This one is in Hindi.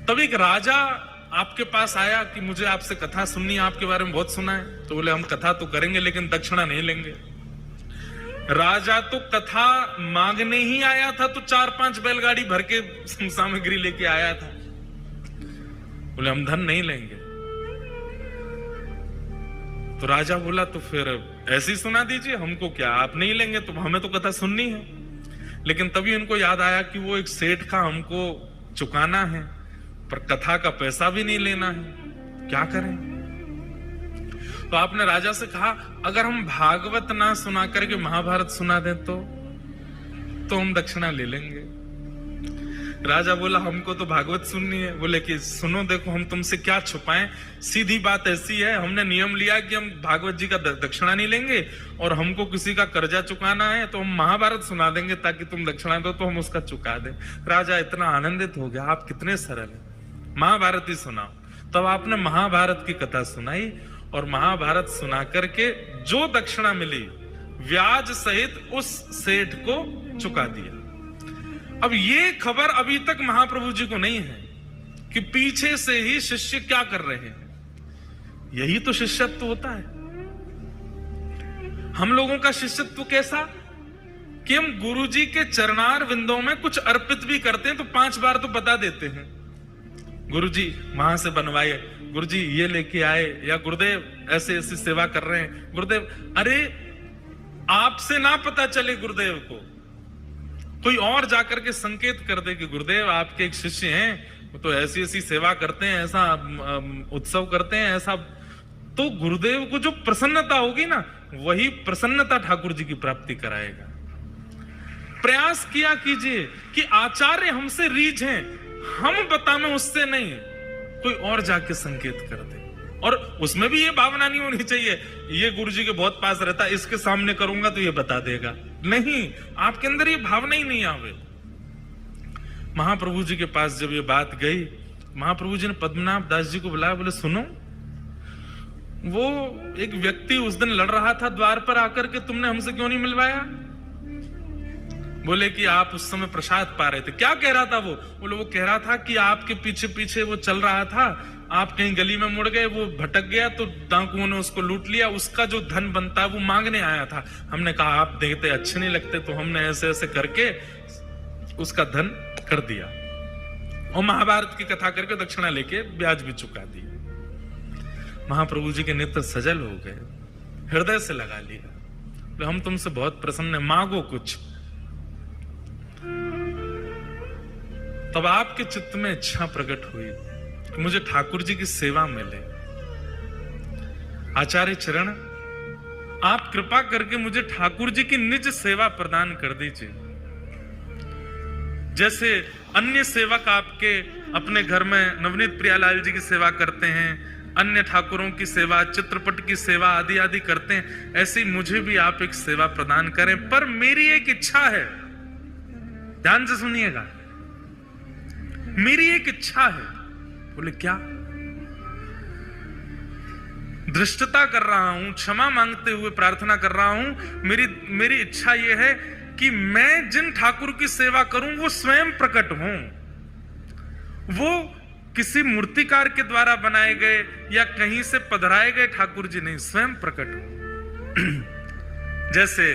तब एक राजा आपके पास आया कि मुझे आपसे कथा सुननी है, आपके बारे में बहुत सुना है। तो बोले हम कथा तो करेंगे लेकिन दक्षिणा नहीं लेंगे। राजा तो कथा मांगने ही आया था, तो 4-5 बैलगाड़ी भर के सामग्री लेके आया था। बोले हम धन नहीं लेंगे। तो राजा बोला तो फिर ऐसे ही सुना दीजिए, हमको क्या, आप नहीं लेंगे तो हमें तो कथा सुननी है। लेकिन तभी उनको याद आया कि वो एक सेठ का हमको चुकाना है, पर कथा का पैसा भी नहीं लेना है, क्या करें। तो आपने राजा से कहा अगर हम भागवत ना सुना करके महाभारत सुना दें तो हम दक्षिणा ले लेंगे। राजा बोला हमको तो भागवत सुननी है। बोले कि सुनो देखो, हम तुमसे क्या छुपाएं, सीधी बात ऐसी है, हमने नियम लिया कि हम भागवत जी का दक्षिणा नहीं लेंगे, और हमको किसी का कर्जा चुकाना है तो हम महाभारत सुना देंगे ताकि तुम दक्षिणा दो तो हम उसका चुका दें। राजा इतना आनंदित हो गया, आप कितने सरल हैं, महाभारत ही सुनाओ। तब आपने महाभारत की कथा सुनाई, और महाभारत सुना करके जो दक्षिणा मिली ब्याज सहित उस सेठ को चुका दिया। अब ये खबर अभी तक महाप्रभु जी को नहीं है कि पीछे से ही शिष्य क्या कर रहे हैं। यही तो शिष्यत्व होता है। हम लोगों का शिष्यत्व कैसा कि हम गुरु जी के चरणार विंदों में कुछ अर्पित भी करते हैं तो 5 बार तो बता देते हैं, गुरु जी वहां से बनवाए, गुरु जी ये लेके आए, या गुरुदेव ऐसे ऐसी सेवा कर रहे हैं। गुरुदेव, अरे आपसे ना पता चले गुरुदेव को, कोई और जाकर के संकेत कर दे कि गुरुदेव आपके एक शिष्य हैं, वो तो ऐसी ऐसी सेवा करते हैं, ऐसा उत्सव करते हैं, ऐसा, तो गुरुदेव को जो प्रसन्नता होगी ना, वही प्रसन्नता ठाकुर जी की प्राप्ति कराएगा। प्रयास किया कीजिए कि आचार्य हमसे रीझ हैं, हम बताएं उससे नहीं, कोई और जाके संकेत कर दे। और उसमें भी ये भावना नहीं होनी चाहिए ये गुरु जी के बहुत पास रहता है, इसके सामने करूंगा तो ये बता देगा। नहीं, आपके अंदर ये भावना ही नहीं आवे। महाप्रभु जी के पास जब ये बात गई, महाप्रभु जी ने पद्मनाभ दास जी को बुलाया, बोले सुनो, वो एक व्यक्ति उस दिन लड़ रहा था द्वार पर आकर के, तुमने हमसे क्यों नहीं मिलवाया। बोले कि आप उस समय प्रसाद पा रहे थे। क्या कह रहा था वो? बोले वो कह रहा था कि आपके पीछे पीछे वो चल रहा था, आप कहीं गली में मुड़ गए, वो भटक गया तो डाकुओं ने उसको लूट लिया, उसका जो धन बनता है वो मांगने आया था। हमने कहा आप देखते अच्छे नहीं लगते, तो हमने ऐसे ऐसे करके उसका धन कर दिया, और महाभारत की कथा करके दक्षिणा लेके ब्याज भी चुका दी। महाप्रभु जी के नेत्र सजल हो गए, हृदय से लगा लिया, तो हम तुमसे बहुत प्रसन्न है, मांगो कुछ। तब आपके चित्त में इच्छा प्रकट हुई कि मुझे ठाकुर जी की सेवा मिले। आचार्य चरण, आप कृपा करके मुझे ठाकुर जी की निज सेवा प्रदान कर दीजिए। जैसे अन्य सेवक आपके अपने घर में नवनीत प्रियालाल जी की सेवा करते हैं, अन्य ठाकुरों की सेवा, चित्रपट की सेवा आदि आदि करते हैं, ऐसे मुझे भी आप एक सेवा प्रदान करें। पर मेरी एक इच्छा है, ध्यान से सुनिएगा, मेरी एक इच्छा है। बोले क्या? धृष्टता कर रहा हूं, क्षमा मांगते हुए प्रार्थना कर रहा हूं। मेरी इच्छा यह है कि मैं जिन ठाकुर की सेवा करूं वो स्वयं प्रकट हों, वो किसी मूर्तिकार के द्वारा बनाए गए या कहीं से पधराए गए ठाकुर जी नहीं, स्वयं प्रकट हो। जैसे